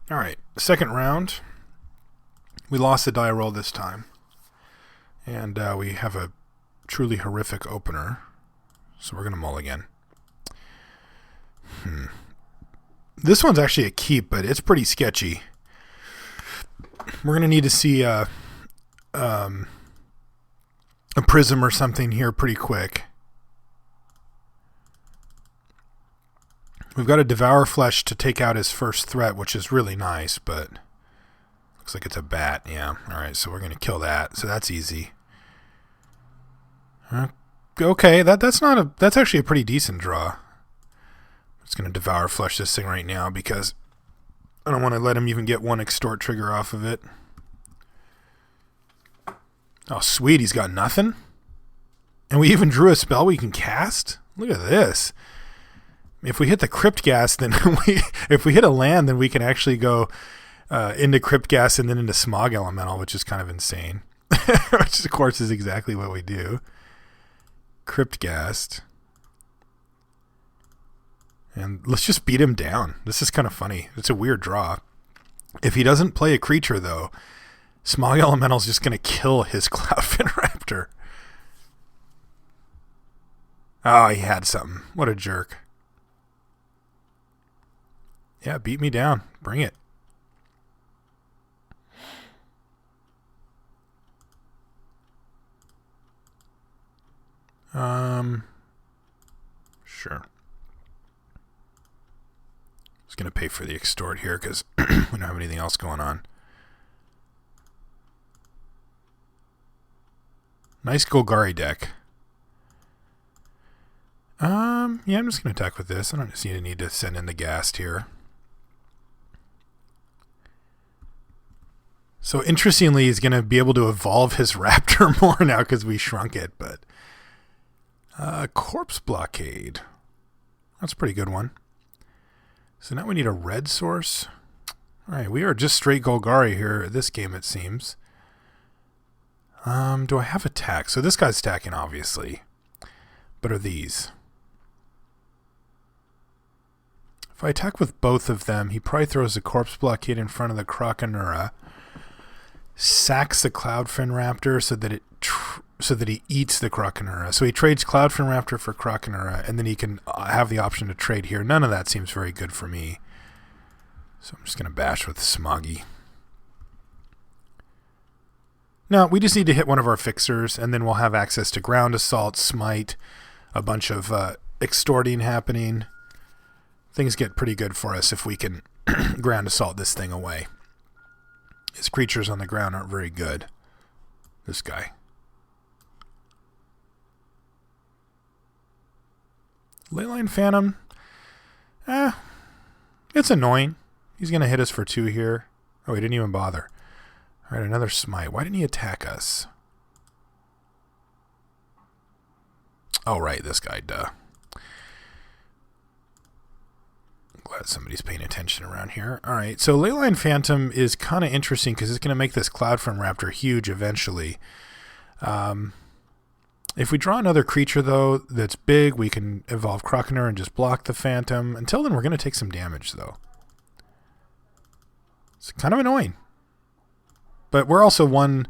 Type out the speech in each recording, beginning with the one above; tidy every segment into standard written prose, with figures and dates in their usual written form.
All right, second round. We lost the die roll this time. And we have a truly horrific opener. So we're going to mulligan. This one's actually a keep, but it's pretty sketchy. We're going to need to see a prism or something here pretty quick. We've got a Devour Flesh to take out his first threat, which is really nice, but looks like it's a bat. Yeah. All right, so we're going to kill that. So that's easy. Okay, that's actually a pretty decent draw. I'm just going to Devour Flesh this thing right now because I don't want to let him even get one extort trigger off of it. Oh, sweet, he's got nothing. And we even drew a spell we can cast? Look at this. If we hit the Crypt Gas, then if we hit a land, then we can actually go into Crypt Gas and then into Smog Elemental, which is kind of insane. Which, of course, is exactly what we do. Crypt Gas. And let's just beat him down. This is kind of funny. It's a weird draw. If he doesn't play a creature, though, Smog Elemental is just going to kill his Cloudfin Raptor. Oh, he had something. What a jerk. Yeah, beat me down. Bring it. Sure. Just going to pay for the extort here because we don't have anything else going on. Nice Golgari deck. Yeah, I'm just going to attack with this. I don't need to send in the Ghast here. So interestingly, he's going to be able to evolve his Raptor more now because we shrunk it. But Corpse Blockade. That's a pretty good one. So now we need a red source. All right, we are just straight Golgari here this game, it seems. Do I have attack? So this guy's attacking, obviously. But are these? If I attack with both of them, he probably throws a Corpse Blockade in front of the Croconura. Sacks the Cloudfin Raptor so that he eats the Croconura. So he trades Cloudfin Raptor for Croconura, and then he can have the option to trade here. None of that seems very good for me. So I'm just going to bash with Smoggy. No, we just need to hit one of our fixers, and then we'll have access to Ground Assault, Smite, a bunch of extorting happening. Things get pretty good for us if we can Ground Assault this thing away. His creatures on the ground aren't very good. This guy. Leyline Phantom. It's annoying. He's going to hit us for 2 here. Oh, he didn't even bother. All right, another Smite. Why didn't he attack us? Oh, right, this guy, duh. I'm glad somebody's paying attention around here. All right, so Leyline Phantom is kind of interesting because it's going to make this Cloudfin Raptor huge eventually. If we draw another creature, though, that's big, we can evolve Croconaw and just block the Phantom. Until then, we're going to take some damage, though. It's kind of annoying. But we're also one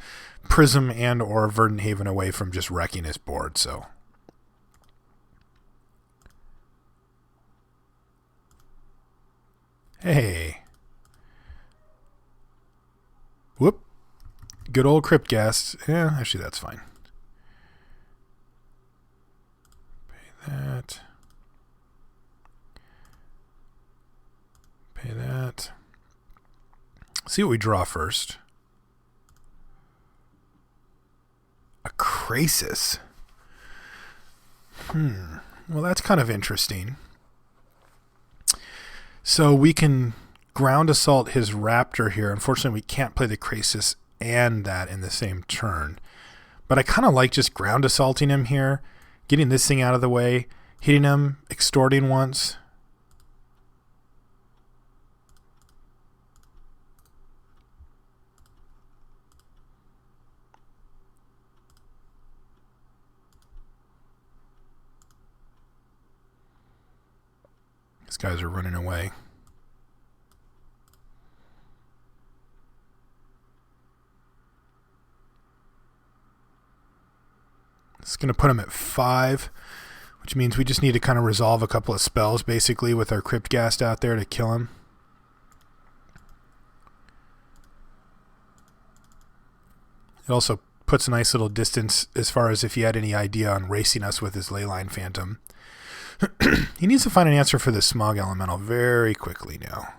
Prism and or Verdant Haven away from just wrecking his board, so. Hey. Whoop. Good old Crypt Ghast. Yeah, actually that's fine. Pay that. Pay that. See what we draw first. A Krasis. Well, that's kind of interesting. So we can Ground Assault his Raptor here. Unfortunately, we can't play the Krasis and that in the same turn. But I kind of like just Ground Assaulting him here, getting this thing out of the way, hitting him, extorting once. These guys are running away. It's going to put him at 5, which means we just need to kind of resolve a couple of spells, basically, with our Cryptghast out there to kill him. It also puts a nice little distance as far as if he had any idea on racing us with his Leyline Phantom. He needs to find an answer for the Smog Elemental very quickly now.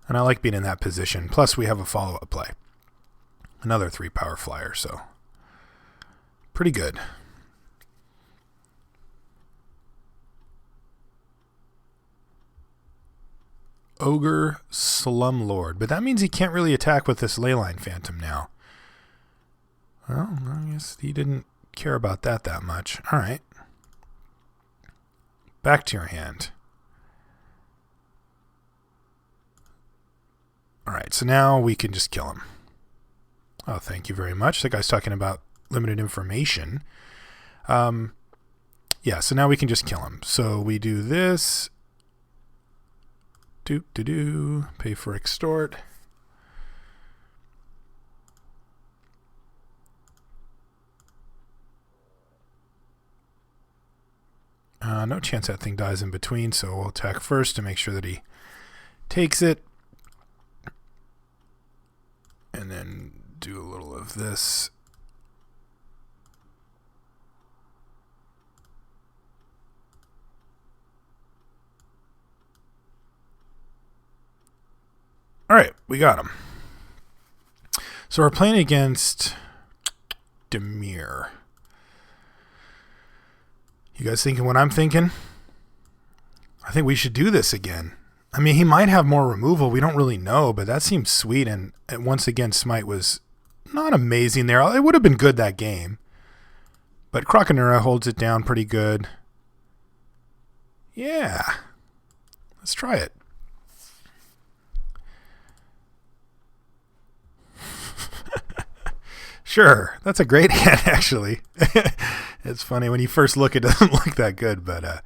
And I like being in that position. Plus, we have a follow-up play. Another 3-power flyer, so pretty good. Ogre Slumlord. But that means he can't really attack with this Leyline Phantom now. Well, I guess he didn't care about that much. All right. Back to your hand. All right, so now we can just kill him. Oh, thank you very much. That guy's talking about limited information. Yeah, so now we can just kill him. So we do this. Pay for extort. No chance that thing dies in between, so we'll attack first to make sure that he takes it. And then do a little of this. All right, we got him. So we're playing against Demir. You guys thinking what I'm thinking? I think we should do this again. I mean, he might have more removal. We don't really know, but that seems sweet. And once again, Smite was not amazing there. It would have been good that game. But Croconura holds it down pretty good. Yeah. Let's try it. Sure. That's a great hand, actually. It's funny when you first look, it doesn't look that good, but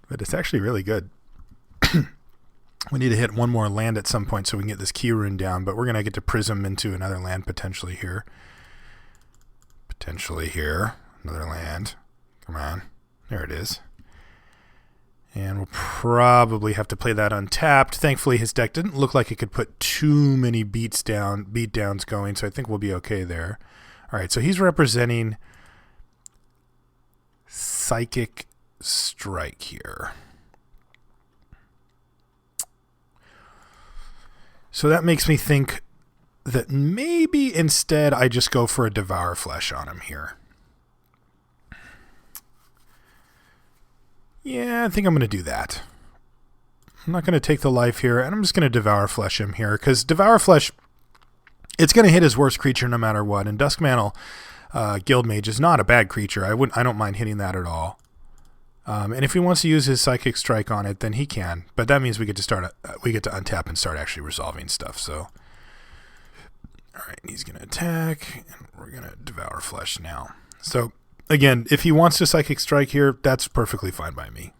it's actually really good. We need to hit one more land at some point so we can get this key rune down, but we're going to get to prism into another land potentially here. Another land. Come on. There it is. And we'll probably have to play that untapped. Thankfully, his deck didn't look like it could put too many beatdowns going, so I think we'll be okay there. All right, so he's representing Psychic Strike here. So that makes me think that maybe instead I just go for a Devour Flesh on him here. Yeah, I think I'm going to do that. I'm not going to take the life here, and I'm just going to Devour Flesh him here, because Devour Flesh, it's going to hit his worst creature no matter what, and Duskmantle Guildmage is not a bad creature. I don't mind hitting that at all. And if he wants to use his Psychic Strike on it, then he can. But that means we get to untap and start actually resolving stuff. So, all right, he's going to attack, and we're going to Devour Flesh now. So, again, if he wants to Psychic Strike here, that's perfectly fine by me.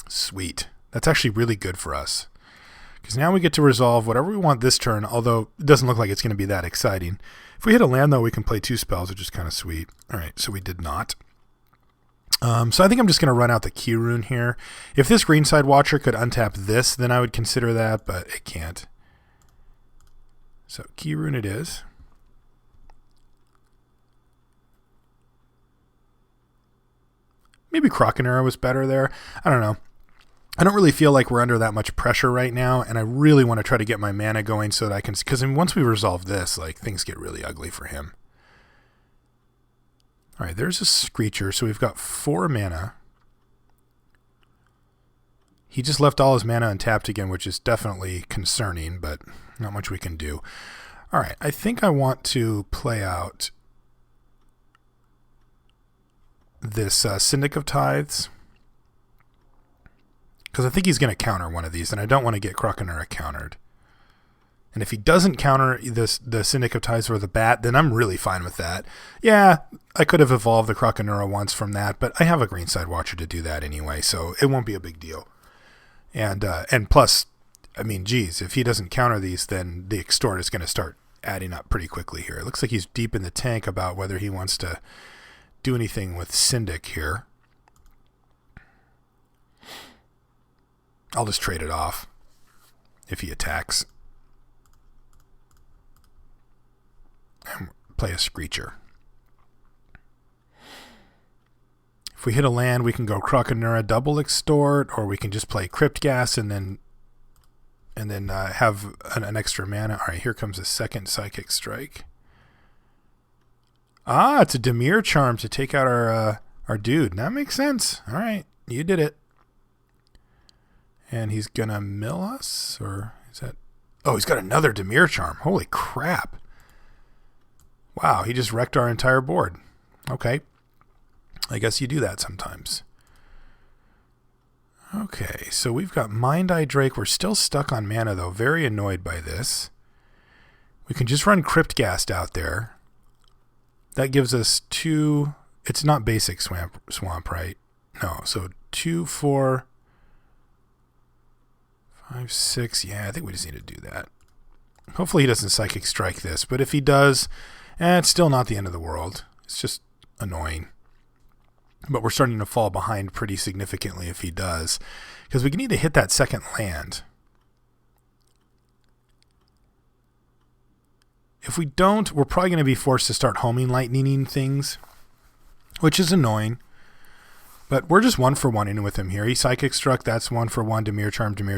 Sweet. That's actually really good for us. Because now we get to resolve whatever we want this turn, although it doesn't look like it's going to be that exciting. If we hit a land, though, we can play 2 spells, which is kind of sweet. All right, so we did not. So I think I'm just going to run out the key rune here. If this Greenside Watcher could untap this, then I would consider that, but it can't. So key rune it is. Maybe Croconura was better there. I don't know. I don't really feel like we're under that much pressure right now, and I really want to try to get my mana going so that I can... Because once we resolve this, like, things get really ugly for him. All right, there's a Screecher, so we've got 4 mana. He just left all his mana untapped again, which is definitely concerning, but not much we can do. All right, I think I want to play out this Syndic of Tithes, because I think he's going to counter one of these, and I don't want to get Croconura countered. And if he doesn't counter the Syndic of Tithes or the Bat, then I'm really fine with that. Yeah, I could have evolved the Croconura once from that, but I have a Greenside Watcher to do that anyway, so it won't be a big deal. And plus, I mean, geez, if he doesn't counter these, then the Extort is going to start adding up pretty quickly here. It looks like he's deep in the tank about whether he wants to do anything with Syndic here. I'll just trade it off if he attacks. And play a Screecher. If we hit a land, we can go Croconura double extort, or we can just play Crypt Gas and then have an extra mana. All right, here comes a second Psychic Strike. Ah, it's a Dimir Charm to take out our dude. That makes sense. All right, you did it. And he's gonna mill us, or is that? Oh, he's got another Dimir Charm. Holy crap! Wow, he just wrecked our entire board. Okay, I guess you do that sometimes. Okay, so we've got Mind Eye Drake. We're still stuck on mana though. Very annoyed by this. We can just run Crypt Ghast out there. That gives us 2. It's not basic swamp, right? No, so 2, 4. 5, 6. Yeah, I think we just need to do that. Hopefully he doesn't Psychic Strike this, but if he does, it's still not the end of the world. It's just annoying. But we're starting to fall behind pretty significantly if he does, because we need to hit that second land. If we don't, we're probably going to be forced to start homing lightninging things, which is annoying. But we're just 1 for 1 in with him here. He Psychic Struck, that's 1 for 1. Dimir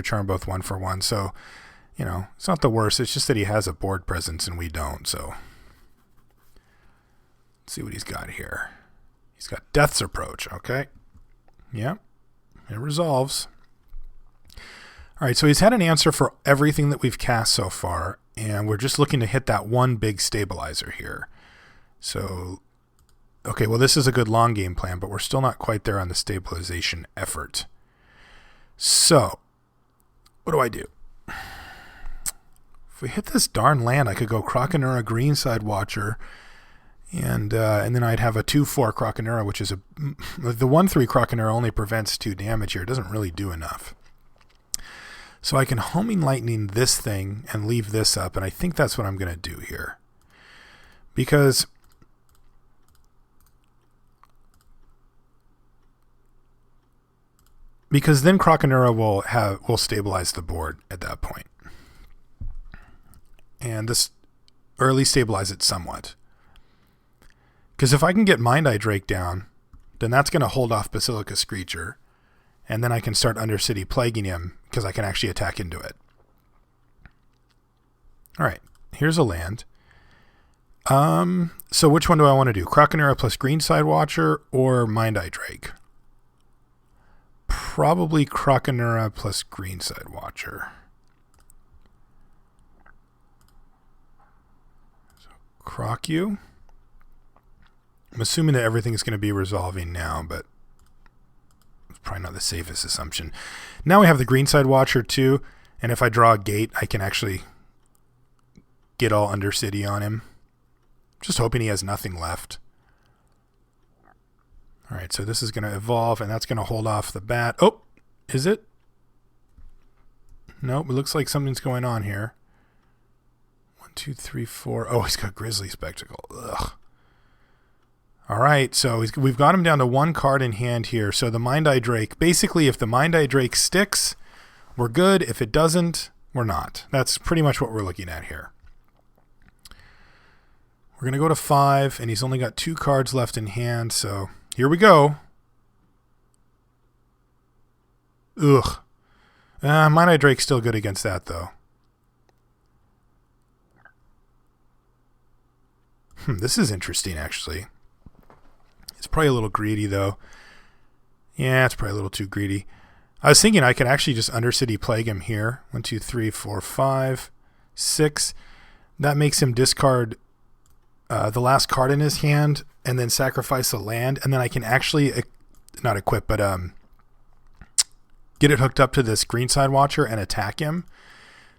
Charm, both 1 for 1. So, you know, it's not the worst. It's just that he has a board presence and we don't. So, let's see what he's got here. He's got Death's Approach. Okay. Yeah, it resolves. All right, so he's had an answer for everything that we've cast so far, and we're just looking to hit that one big stabilizer here. So, okay, well, this is a good long game plan, but we're still not quite there on the stabilization effort. So, what do? If we hit this darn land, I could go Croconura Greenside Watcher, and then I'd have a 2/4 Croconura, which is the 1/3 Croconura only prevents 2 damage here. It doesn't really do enough. So I can Homing Lightning this thing and leave this up, and I think that's what I'm going to do here. Because then Croconura will stabilize the board at that point. And this early stabilize it somewhat. Because if I can get Mind Eye Drake down, then that's going to hold off Basilica Screecher. And then I can start Undercity Plaguing him because I can actually attack into it. All right, here's a land. So which one do I want to do? Croconura plus Greenside Watcher or Mind Eye Drake? Probably Croconura plus Greenside Watcher. So Croc you. I'm assuming that everything's going to be resolving now, but it's probably not the safest assumption. Now we have the Greenside Watcher too, and if I draw a gate, I can actually get all Undercity on him. Just hoping he has nothing left. All right, so this is going to evolve, and that's going to hold off the bat. Oh, is it? Nope, it looks like something's going on here. 1, 2, 3, 4. Oh, he's got Grizzly Spectacle. Ugh. All right, so we've got him down to 1 card in hand here. So the Mind Eye Drake, basically if the Mind Eye Drake sticks, we're good. If it doesn't, we're not. That's pretty much what we're looking at here. We're going to go to 5, and he's only got 2 cards left in hand, so here we go. Ugh. Mind Eye Drake's still good against that, though. This is interesting, actually. It's probably a little greedy, though. Yeah, it's probably a little too greedy. I was thinking I could actually just Undercity Plague him here. 1, 2, 3, 4, 5, 6. That makes him discard the last card in his hand and then sacrifice a land. And then I can actually, not equip, but get it hooked up to this Greenside Watcher and attack him.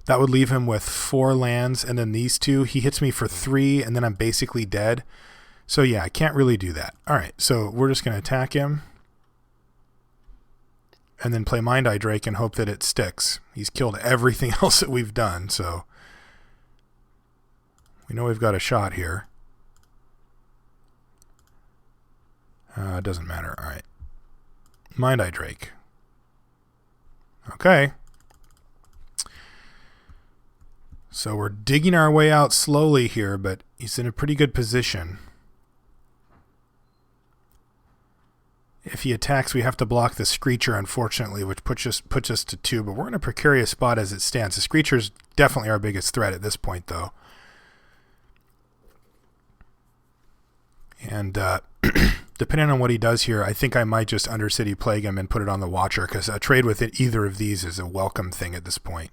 That would leave him with 4 lands. And then these 2, he hits me for 3, and then I'm basically dead. So yeah, I can't really do that. All right, so we're just going to attack him and then play Mind Eye Drake and hope that it sticks. He's killed everything else that we've done, so We know we've got a shot here. It doesn't matter. All right. Mind Eye Drake. Okay. So we're digging our way out slowly here, but he's in a pretty good position. If he attacks, we have to block the Screecher, unfortunately, which puts us to 2. But we're in a precarious spot as it stands. The Screecher's definitely our biggest threat at this point, though. And depending on what he does here, I think I might just Undercity Plague him and put it on the Watcher, because a trade with either of these is a welcome thing at this point.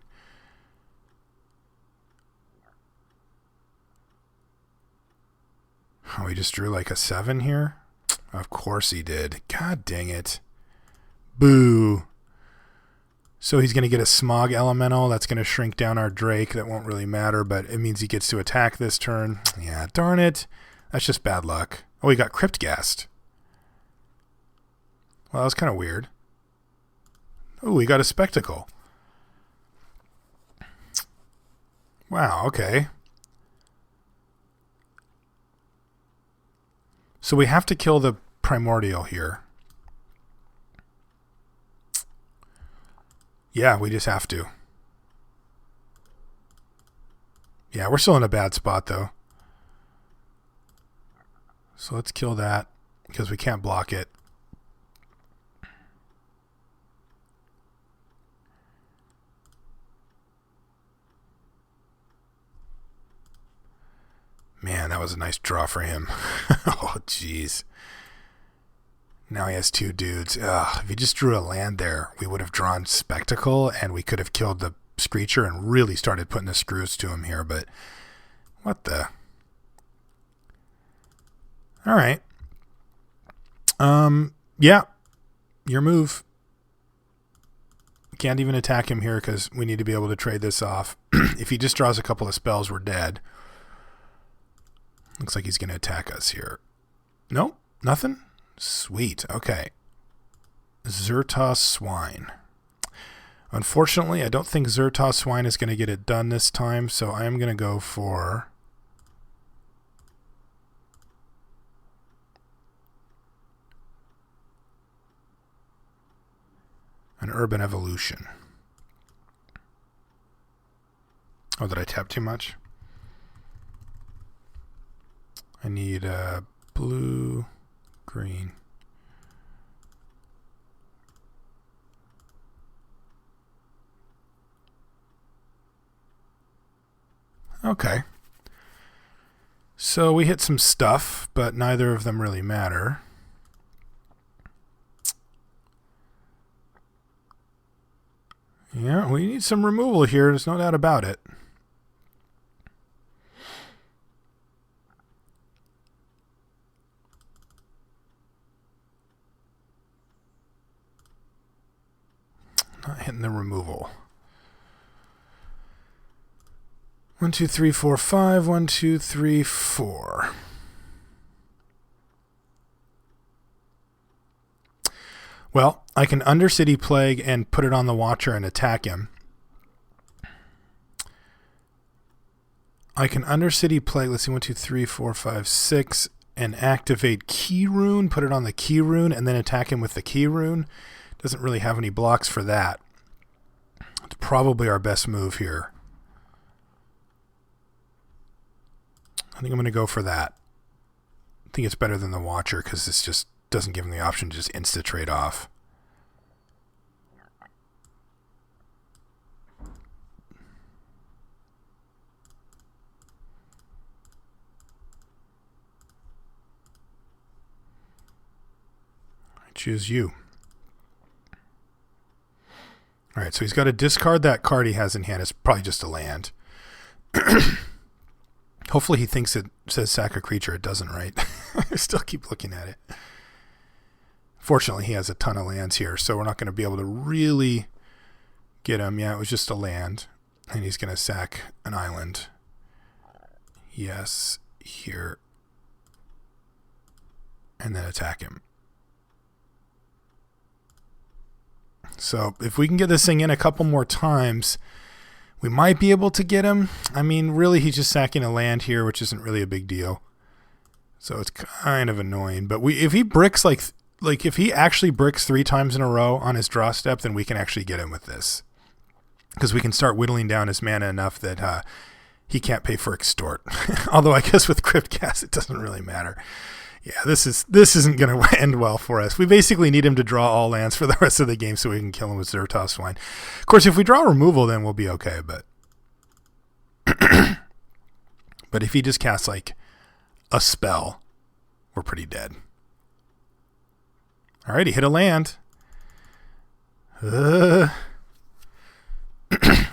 Oh, he just drew like a 7 here? Of course he did. God dang it. Boo. So he's going to get a Smog Elemental. That's going to shrink down our Drake. That won't really matter, but it means he gets to attack this turn. Yeah, darn it. That's just bad luck. Oh, he got Cryptghast. Well, that was kind of weird. Oh, he got a Spectacle. Wow, okay. So we have to kill the Primordial here. Yeah, we just have to. Yeah, we're still in a bad spot, though. So let's kill that, because we can't block it. Man, that was a nice draw for him. Oh, jeez. Now he has 2 dudes. Ugh, if he just drew a land there, we would have drawn Spectacle, and we could have killed the Screecher and really started putting the screws to him here, but what the... All right. Yeah, your move. Can't even attack him here because we need to be able to trade this off. If he just draws a couple of spells, we're dead. Looks like he's going to attack us here. Nope, nothing? Sweet, okay. Zertos Swine. Unfortunately, I don't think Zertos Swine is going to get it done this time, so I am going to go for... an Urban Evolution. Oh, did I tap too much? I need blue, green. Okay. So we hit some stuff, but neither of them really matter. Yeah, we need some removal here. There's no doubt about it. Not hitting the removal. 1, 2, 3, 4, 5. 1, 2, 3, 4. Well, I can Undercity Plague and put it on the Watcher and attack him. I can Undercity Plague, let's see, 1, 2, 3, 4, 5, 6, and activate Key Rune, put it on the Key Rune, and then attack him with the Key Rune. Doesn't really have any blocks for that. It's probably our best move here. I think I'm going to go for that. I think it's better than the Watcher because this just doesn't give him the option to just insta-trade off. I choose you. All right, so he's got to discard that card he has in hand. It's probably just a land. Hopefully he thinks it says sack a creature. It doesn't, right? I still keep looking at it. Fortunately, he has a ton of lands here, so we're not going to be able to really get him. Yeah, it was just a land, and he's going to sack an island. Yes, here. And then attack him. So if we can get this thing in a couple more times, We might be able to get him. I mean, really, he's just sacking a land here, which isn't really a big deal. So it's kind of annoying. But if he bricks like if he actually bricks 3 times in a row on his draw step, then we can actually get him with this. Because we can start whittling down his mana enough that he can't pay for extort. Although I guess with Cryptcast it doesn't really matter. Yeah, this isn't going to end well for us. We basically need him to draw all lands for the rest of the game so we can kill him with Zertos Swine. Of course, if we draw removal, then we'll be okay. But but if he just casts like a spell, we're pretty dead. All right, he hit a land.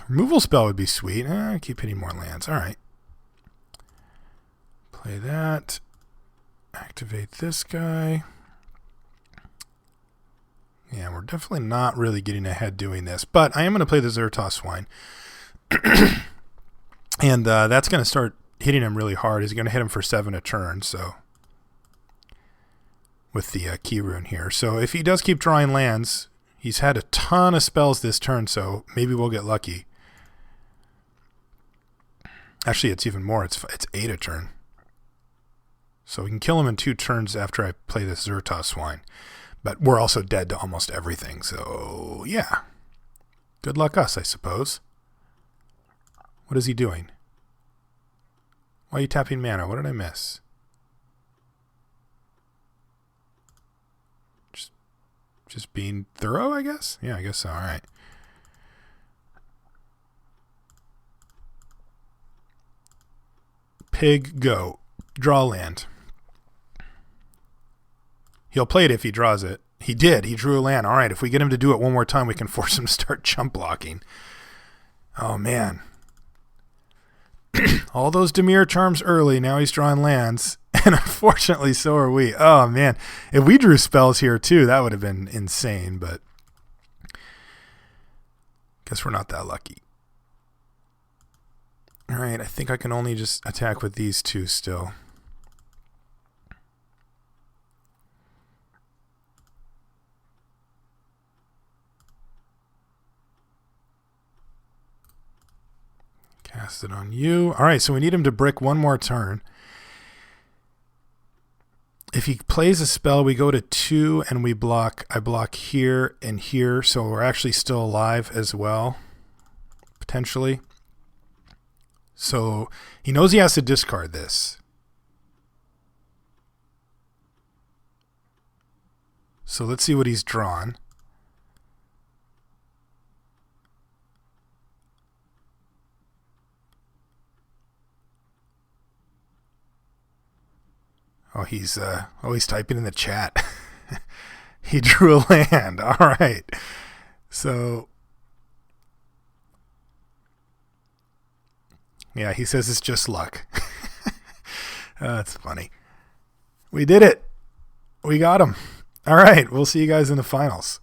Removal spell would be sweet. Keep hitting more lands. All right. Play that. Activate this guy. Yeah, we're definitely not really getting ahead doing this. But I am going to play the Zertos Swine. And that's going to start hitting him really hard. He's going to hit him for 7 a turn. So with the key rune here. So if he does keep drawing lands, he's had a ton of spells this turn. So maybe we'll get lucky. Actually, it's even more. It's 8 a turn. So we can kill him in 2 turns after I play this Zertos Swine. But we're also dead to almost everything. So, yeah. Good luck us, I suppose. What is he doing? Why are you tapping mana? What did I miss? Just being thorough, I guess? Yeah, I guess so. All right. Pig, go. Draw land. He'll play it if he draws it. He did. He drew a land. All right, if we get him to do it one more time, we can force him to start chump blocking. Oh, man. All those Dimir charms early. Now he's drawing lands. And unfortunately, so are we. Oh, man. If we drew spells here, too, that would have been insane. But guess we're not that lucky. All right, I think I can only just attack with these 2 still. Cast it on you. All right, so we need him to brick 1 more turn. If he plays a spell, we go to 2 and we block. I block here and here, so we're actually still alive as well, potentially. So he knows he has to discard this. So let's see what he's drawn. Oh, he's typing in the chat. He drew a land. All right. So yeah, he says it's just luck. That's funny. We did it. We got him. All right. We'll see you guys in the finals.